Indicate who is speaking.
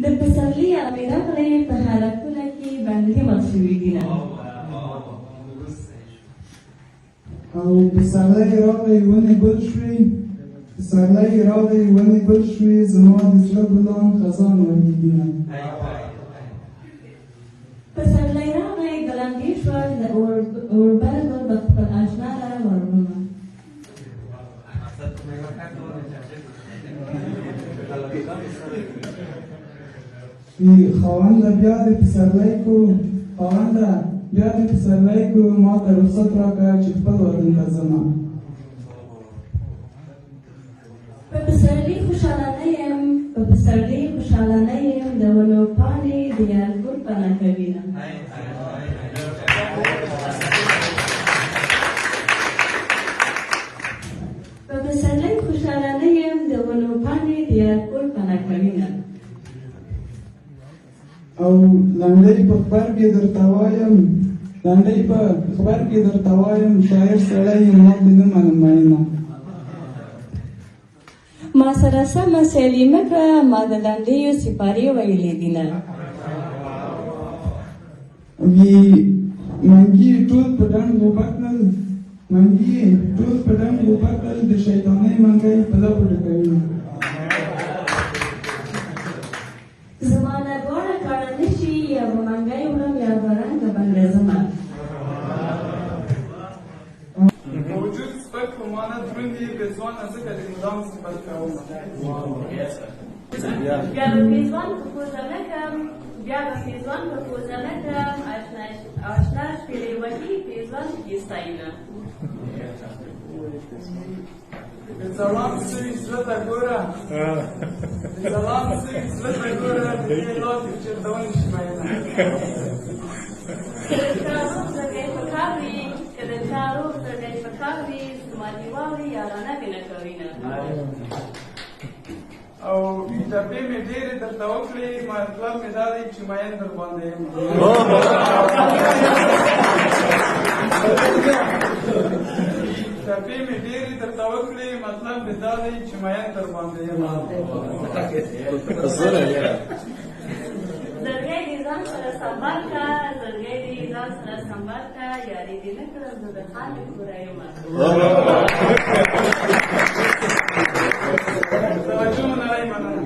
Speaker 1: د پسرلي امیره غلې په حالتونه کې باندې مخشوي دي نه
Speaker 2: او پسرلی راغی ونې ګل شوې پسرلی راغی ونې ګل شوې زما د زړه ګلان خزان وهي دینه
Speaker 1: پسرلی راغی ګلانګې شوه د اوربل ګل به خپل اشنا لره ورغلمه
Speaker 2: خاونده بیا د پسرلی کو خاونده بیا د پسرلی کو ما ته رخصت راکړه چې خپل وطن ته ځمه
Speaker 1: په پسرلي خوشحاله نه یم په پسرلي خوشحاله نه یم د ونو پاڼې د یارګل پناه کوي نه په پسرلي خوشحاله نه یم د ونو پاڼې د یارګل پناه کوي نه
Speaker 2: او لنډۍ په خبر کې درته وایم لنډۍ په خبر کې درته وایم شاعر سړی یم ما دې نه منم مینه
Speaker 1: ما سره سمه سیالي مه کړه ما د لنډیو سپارې ویلې دي نه
Speaker 2: وي منګي ټول په ډنډ اوبه کړل منګي ټول په ډنډ اوبه کړل د شیطانۍ منګی په لپو ډکوي
Speaker 1: زما نه دواړه کاڼه نه شي یا به منګی وړم یا به رنګه بنګه ځمه
Speaker 2: موجود سپک په مانا دروند یې پېزوانه ځکه د مدام صفت کوم
Speaker 1: بیا به پېزوان په پوزه نه کړم بیا به پېزوان په پوزه نه کړم اشنا شپېلې وهي پېزوان کې ستاینه
Speaker 2: د ځوان سوي زړه ته ګوره د ځوان سوي زړه ته ګوره د دې لارې چېرته ونشي مینه
Speaker 1: که د چا روغ زړګی په کار وي که د چا روغ زړګی په کار وي زما دې واوري یارانه دې نه کوي نه
Speaker 2: او ټپې مې ډېرې درته وکړې مطلب مې دا دی چې مین در باندې یم ټپې مې ډېرې درته وکړې مطلب مې دا دی چې مین در باندې یم
Speaker 1: زړګی دې ځان سره سنبال کړه زړګی دې ځان سره سنبال کړه یاري دې نه کړه زه د خالق پوره یم
Speaker 2: توجه مو نه مننه